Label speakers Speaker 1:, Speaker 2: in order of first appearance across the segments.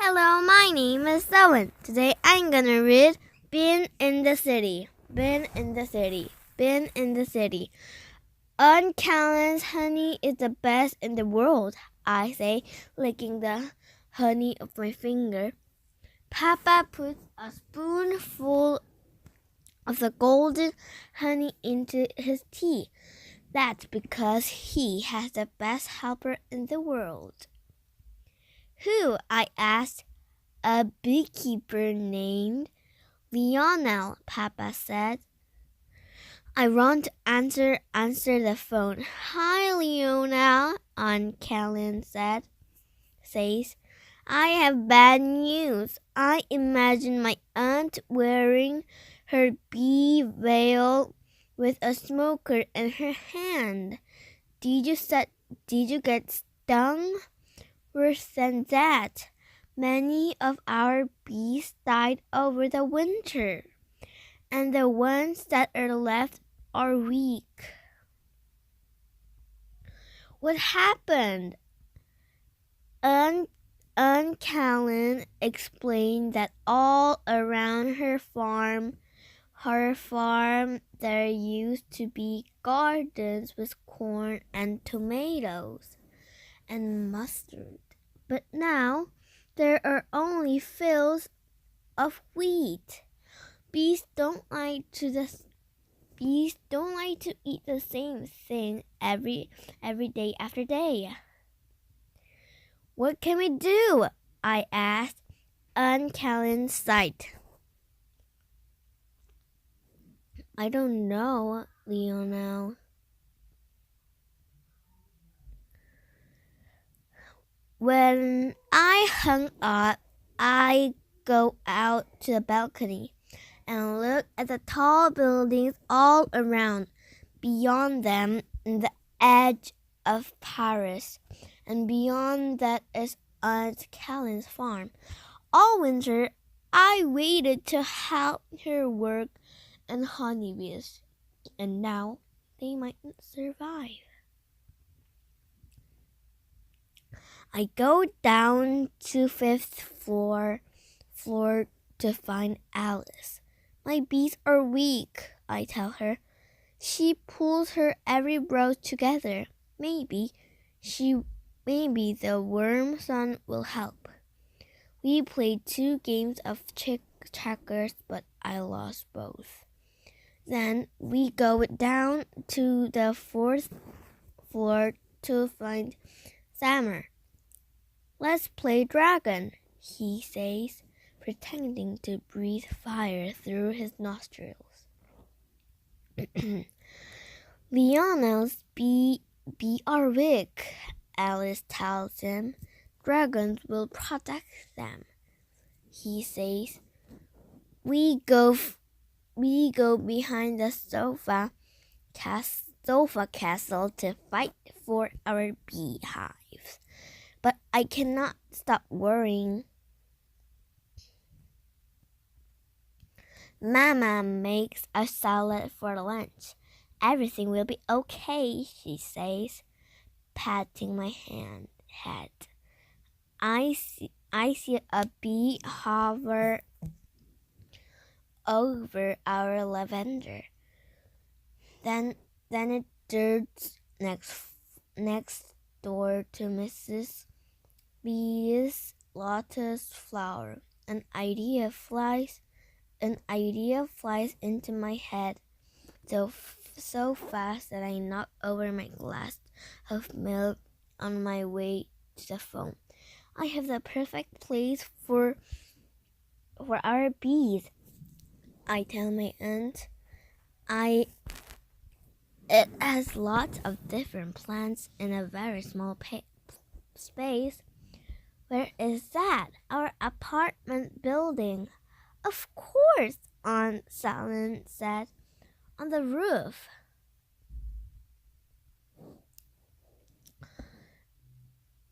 Speaker 1: Hello, my name is Owen. Today I'm gonna read Been in the City. Been in the City. Been in the City. Aunt Callan's honey is the best in the world, I say, licking the honey of my finger. Papa puts a spoonful of the golden honey into his tea. That's because he has the best helper in the world. Who? I asked. A beekeeper named Lionel, Papa said. I ran to answer the phone. Hi, Lionel, Aunt Callan says. I have bad news. I imagine my aunt wearing her bee veil with a smoker in her hand. Did you get stung? Worse than that. Many of our bees died over the winter, and the ones that are left are weak. What happened? Aunt Callan explained that all around her farm, there used to be gardens with corn and tomatoes and mustard. But now there are only fields of wheat. Bees don't like to eat the same thing every day after day. What can we do? I asked. Aunt Callan sighed. I don't know, Lionel. When I hung up, I go out to the balcony and look at the tall buildings all around. Beyond them, the edge of Paris, and beyond that is Aunt Callan's farm. All winter, I waited to help her work in honeybees, and now they mightn't survive. I go down to fifth floor to find Alice. My bees are weak, I tell her. She pulls her every brow together. Maybe the worm sun will help. We played 2 games of checkers, but I lost both. Then we go down to the 4th floor to find Summer. Let's play dragon, he says, pretending to breathe fire through his nostrils. Lionel's bee are weak, Alice tells him. Dragons will protect them, he says. We go behind the sofa castle to fight for our beehives. But I cannot stop worrying. Mama makes a salad for lunch. Everything will be okay, she says, patting my head. I see a bee hover over our lavender. Then it darts next door to Mrs. Bee's lotus flower. An idea flies into my head so fast that I knock over my glass of milk on my way to the phone. I have the perfect place for our bees, I tell my aunt. It has lots of different plants in a very small space. Where is that? Our apartment building. Of course, Aunt Callan said. On the roof.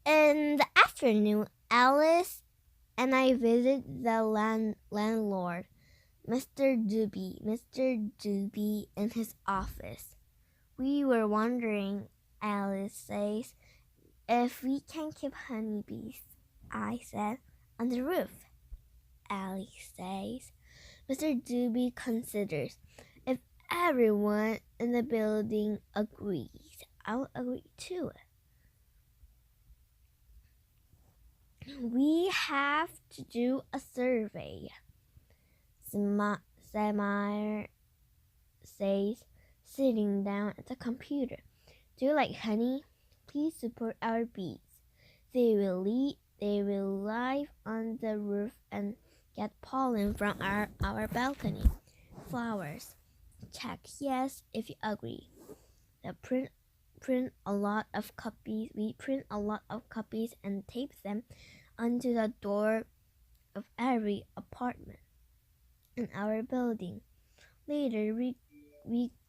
Speaker 1: In the afternoon, Alice and I visit the landlord, Mr. Doobie in his office. We were wondering, Alice says, if we can keep honeybees. I said, on the roof, Alice says. Mr. Doobie considers. If everyone in the building agrees, I'll agree too. We have to do a survey, Samir says, sitting down at the computer. Do you like honey? Please support our bees. They will live on the roof and get pollen from our balcony. Flowers. Check yes if you agree. We print a lot of copies and tape them onto the door of every apartment in our building. Later we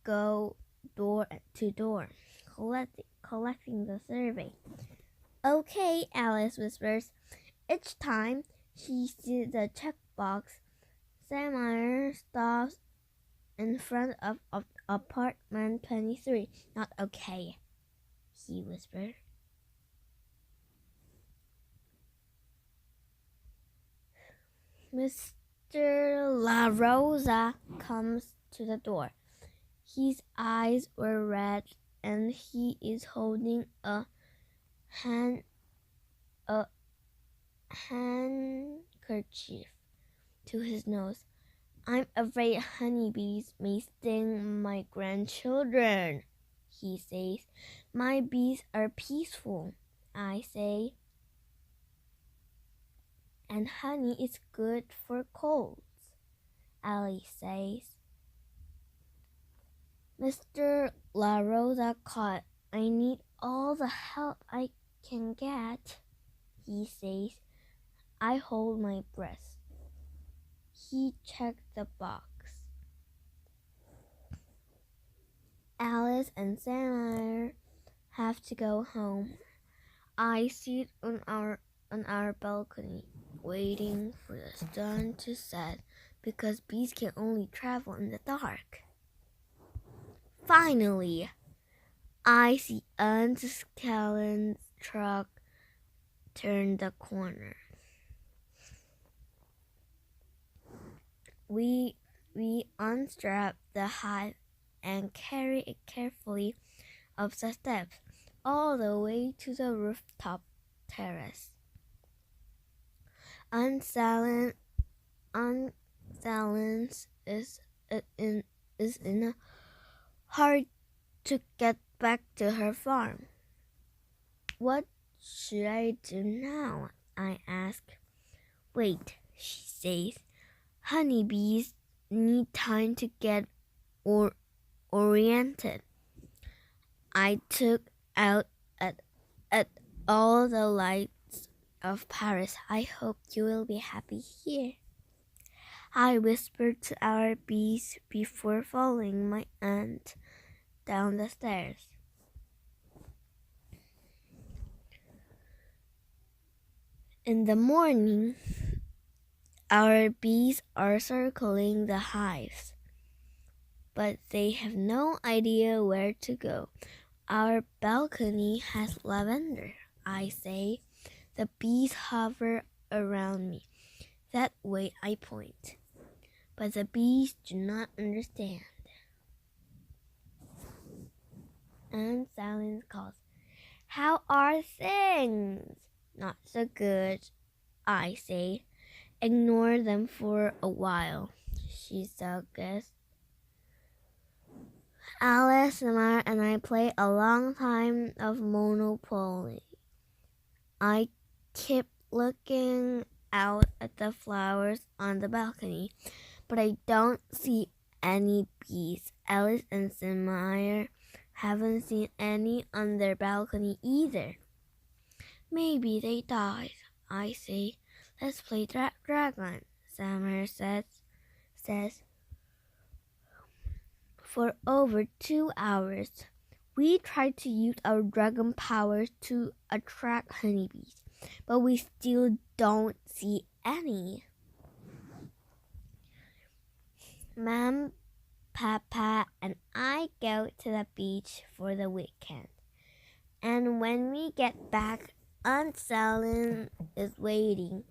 Speaker 1: go door to door, collecting the survey. Okay, Alice whispers. Each time she sees the checkbox, Samir stops in front of apartment 23. Not okay, he whispered. Mr. La Rosa comes to the door. His eyes were red and he is holding a handkerchief to his nose. I'm afraid honeybees may sting my grandchildren, he says. My bees are peaceful, I say. And honey is good for colds, Alice says. Mr. La Rosa caught. I need all the help I can get, he says. I hold my breath. He checked the box. Alice and Samir have to go home. I sit on our balcony, waiting for the sun to set because bees can only travel in the dark. Finally, I see Aunt Callan's truck turn the corner. We unstrap the hive and carry it carefully up the steps all the way to the rooftop terrace. Aunt Salance is in a hurry to get back to her farm. What should I do now? I ask. Wait, she says. Honeybees need time to get oriented. I took out at all the lights of Paris. I hope you will be happy here, I whispered to our bees before following my aunt down the stairs. In the morning, our bees are circling the hives, but they have no idea where to go. Our balcony has lavender, I say. The bees hover around me. That way I point. But the bees do not understand. Aunt Salance calls, How are things? Not so good, I say. Ignore them for a while, she suggests. Alice, Samir, and I play a long time of Monopoly. I keep looking out at the flowers on the balcony, but I don't see any bees. Alice and Samir haven't seen any on their balcony either. Maybe they died, I say. Let's play Dragon, Samir says. For over 2 hours, we tried to use our dragon powers to attract honeybees, but we still don't see any. Mom, Papa, and I go to the beach for the weekend. And when we get back, Aunt Salance is waiting.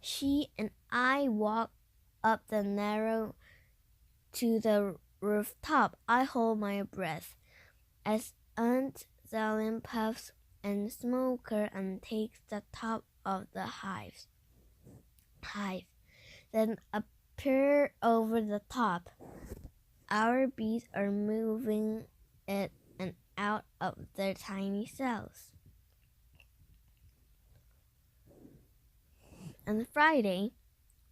Speaker 1: She and I walk up the narrow to the rooftop. I hold my breath as Aunt Zalin puffs and Smoker and takes the top of the hive. Then appear over the top. Our bees are moving it and out of their tiny cells. On Friday,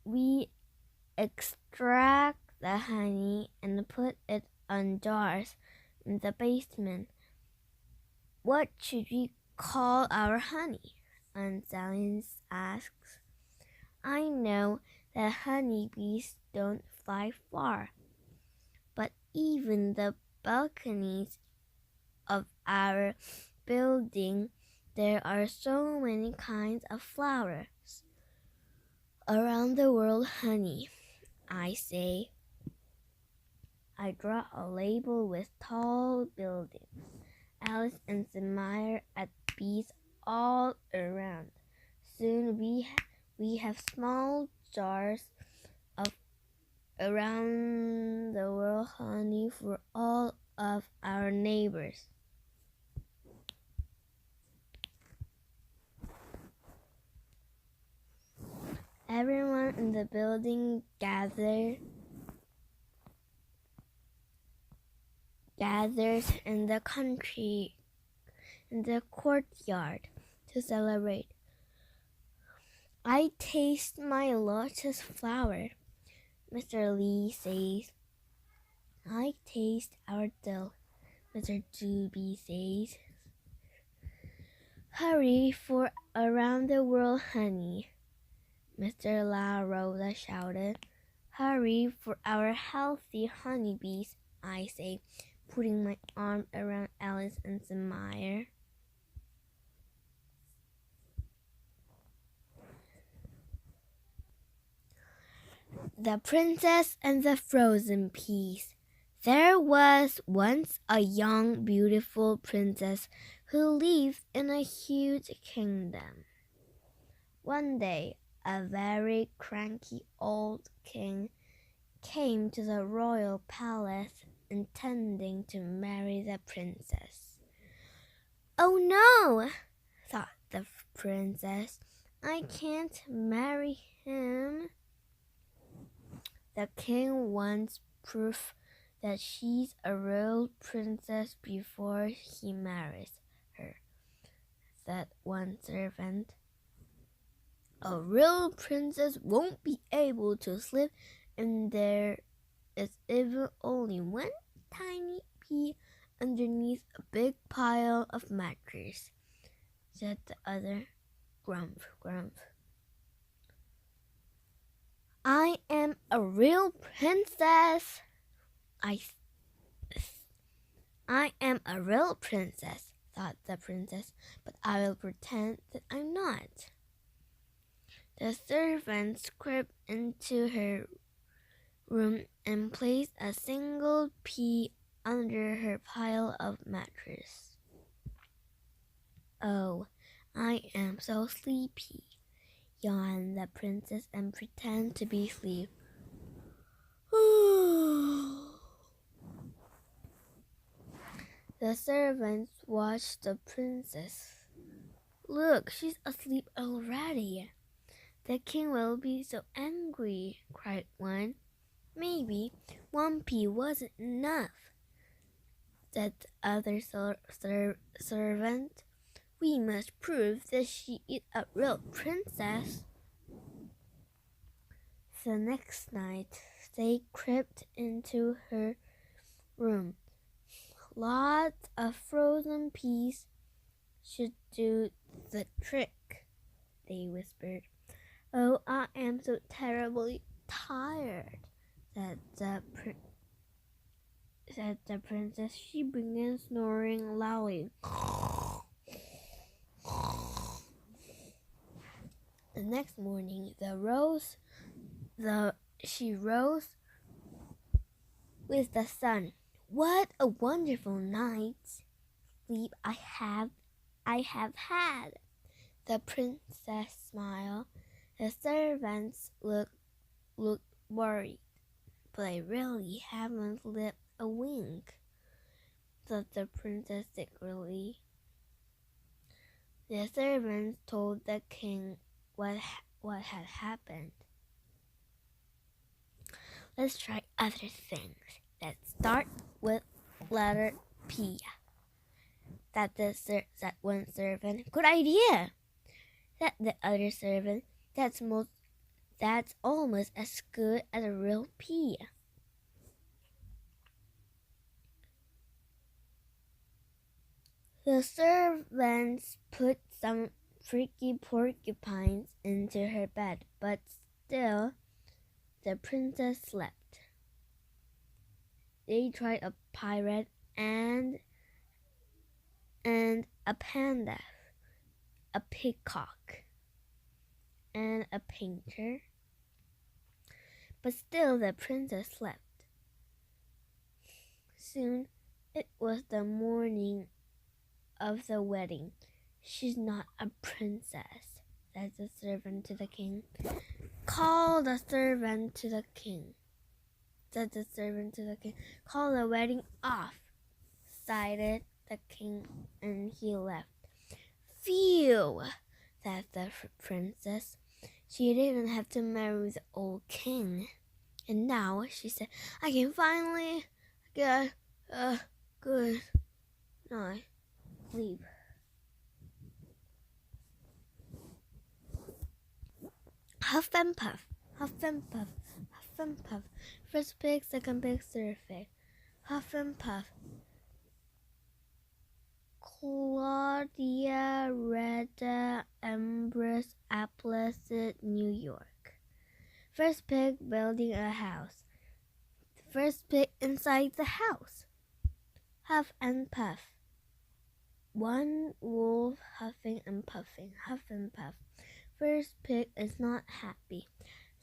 Speaker 1: we extract the honey and put it on jars in the basement. What should we call our honey? Aunt Zalin asks. I know that honeybees don't fly far, but even the balconies of our building, there are so many kinds of flowers. Around the world, honey, I say. I draw a label with tall buildings. Alice and Samir at bees all around. Soon we have small jars of around the world honey for all of our neighbors. Everyone in the building gathers in the courtyard to celebrate. I taste my lotus flower, Mr. Lee says. I taste our dill, Mr. Doobie says. Hurry for around the world honey, Mr. La Rosa shouted. Hurry for our healthy honeybees, I say, putting my arm around Alice and Samir. The Princess and the Frozen Peas. There was once a young, beautiful princess who lived in a huge kingdom. One day, a very cranky old king came to the royal palace intending to marry the princess. Oh no, thought the princess. I can't marry him. The king wants proof that she's a real princess before he marries her, said one servant. A real princess won't be able to sleep, and there is even only one tiny pea underneath a big pile of mattress, said the other. Grump, grump. I am a real princess. I am a real princess, thought the princess, but I will pretend that I'm not. The servant crept into her room and placed a single pea under her pile of mattress. Oh, I am so sleepy, yawned the princess and pretended to be asleep. The servants watched the princess. Look, she's asleep already. The king will be so angry, cried one. Maybe one pea wasn't enough, said the other servant. We must prove that she is a real princess. The next night, they crept into her room. Lots of frozen peas should do the trick, they whispered. Oh, I am so terribly tired, said the princess. She began snoring loudly. The next morning, she rose with the sun. What a wonderful night's sleep I have had. The princess smiled. The servants looked worried, but I really haven't lifted a wink, thought the princess secretly. The servants told the king what had happened. Let's try other things. Let's start with letter P. Said one servant. Good idea. Said the other servant. That's almost as good as a real P. The servants put some freaky porcupines into her bed, but still the princess slept. They tried a pirate and a panda, a peacock, and a painter, but still the princess slept. Soon it was the morning of the wedding. She's not a princess, said the servant to the king. Call the servant to the king, said the servant to the king. Call the wedding off, sighed the king, and he left. Phew, said the princess. She didn't have to marry the old king. And now, she said, I can finally get a good night's sleep. Huff and puff, huff and puff, huff and puff. First pig, second pig, third pig. Huff and puff. Claudia Reda Ambrose Appleseed, New York. First pig building a house. First pig inside the house. Huff and puff. One wolf huffing and puffing, huff and puff. First pig is not happy.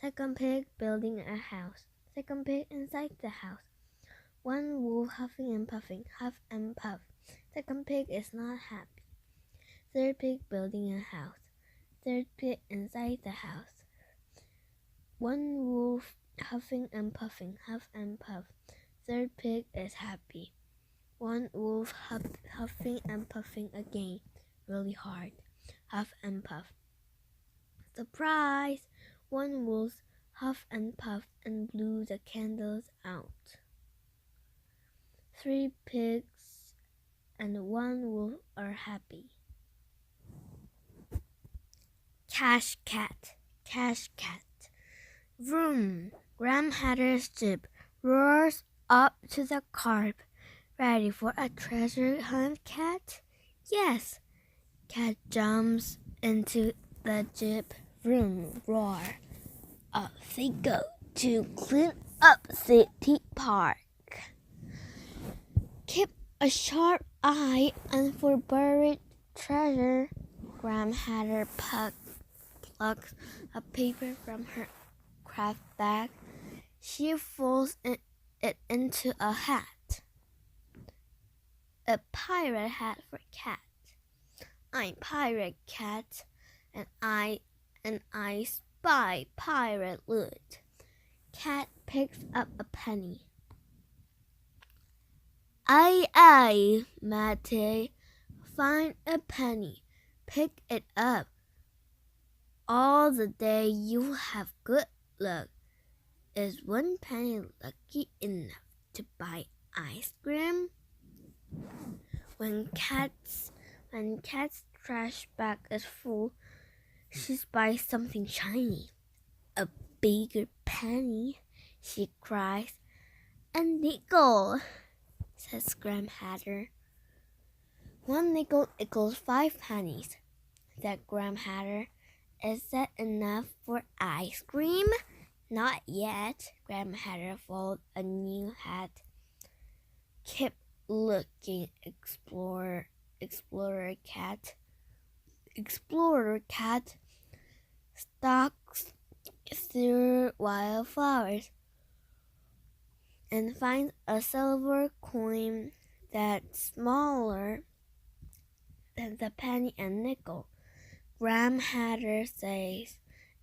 Speaker 1: Second pig building a house. Second pig inside the house. One wolf huffing and puffing, huff and puff. Second pig is not happy. Third pig building a house. Third pig inside the house. One wolf huffing and puffing, huff and puff. Third pig is happy. One wolf huffing and puffing again, really hard, huff and puff. Surprise! One wolf huffed and puffed and blew the candles out. 3 pigs and 1 wolf are happy. Cash cat, cash cat. Vroom! Gram Hatter's jeep roars up to the curb. Ready for a treasure hunt, Cat? Yes. Cat jumps into the jeep. Vroom, roar. Off they go to clean up City Park. Keep a sharp eye on for buried treasure. Gram Hatter plucks a paper from her craft bag. She folds it into a hat. A pirate hat for Cat. I'm Pirate Cat, and I spy pirate loot. Cat picks up a penny. Aye, Mate, find a penny, pick it up. All the day you have good luck. Is 1 penny lucky enough to buy ice cream? When Cat's trash bag is full, she spies something shiny. A bigger penny, she cries. A nickel, says Gram Hatter. 1 nickel equals 5 pennies, said Gram Hatter. Is that enough for ice cream? Not yet. Gram Hatter folded a new hat. Keep looking, Explorer Cat. Explorer Cat stalks through wildflowers and finds a silver coin that's smaller than the penny and nickel. Gram Hatter says,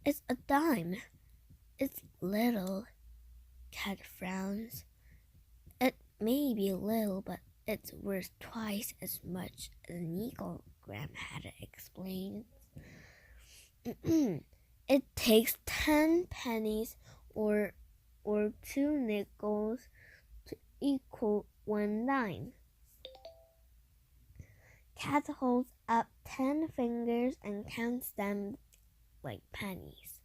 Speaker 1: It's a dime. It's little. Cat frowns. It may be little, but it's worth twice as much as an eagle, Grandmother explains. It takes 10 pennies or 2 nickels to equal 1 dime. Cat holds up 10 fingers and counts them like pennies.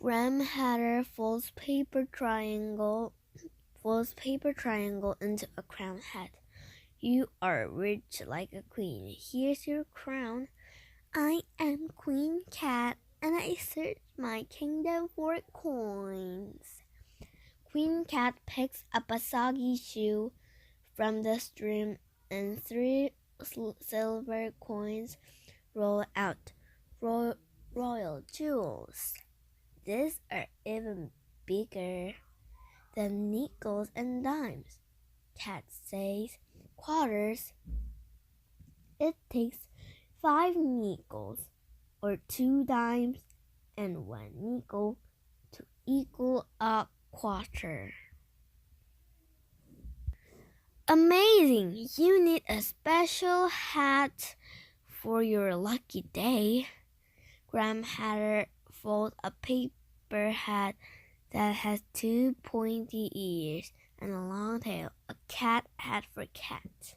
Speaker 1: Grandmother folds paper triangle into a crown hat. You are rich like a queen. Here's your crown. I am Queen Cat, and I search my kingdom for coins. Queen Cat picks up a soggy shoe from the stream, and 3 silver coins roll out. Royal jewels. These are even bigger than nickels and dimes. Cat says, quarters. It takes 5 nickels or 2 dimes and 1 nickel to equal a quarter. Amazing! You need a special hat for your lucky day. Grandmother folds a paper hat that has 2 pointy ears and a long tail. A cat hat for cat.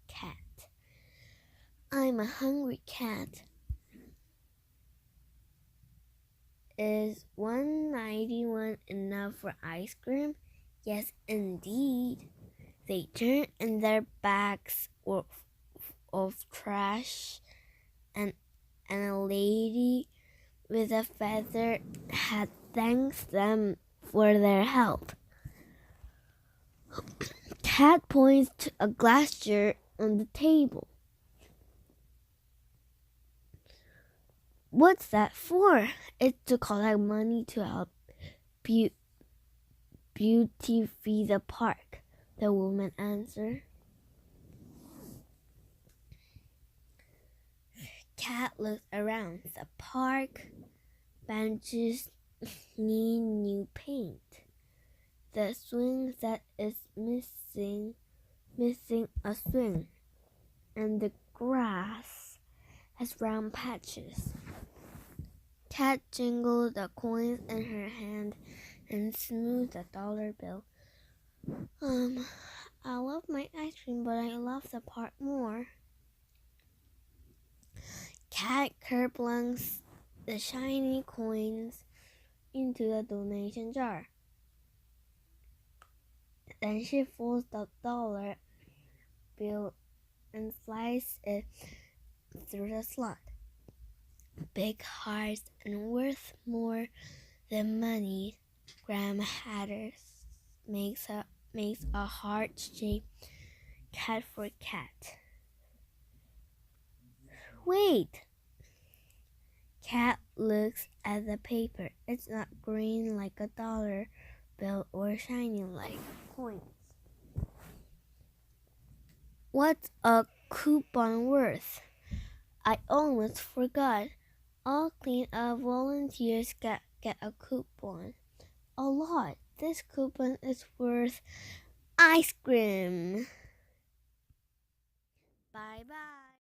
Speaker 1: Cat. I'm a hungry cat. Is $1.91 enough for ice cream? Yes, indeed. They turn in their bags of trash, and a lady with a feather hat thanks them for their help. Cat points to a glass jar on the table. What's that for? It's to collect money to help beautify the park, the woman answered. Cat looks around. The park benches need new paint. The swing set is missing a swing, and the grass has round patches. Cat jingled the coins in her hand and smoothed a dollar bill. I love my ice cream, but I love the park more. Cat kerplunks the shiny coins into the donation jar. Then she folds the dollar bill and slices it through the slot. Big hearts and worth more than money. Grandmother makes a heart-shaped cat for cat. Wait! Cat looks at the paper. It's not green like a dollar bill or shiny like coins. What's a coupon worth? I almost forgot. All clean-up volunteers get a coupon. A lot. This coupon is worth ice cream. Bye-bye.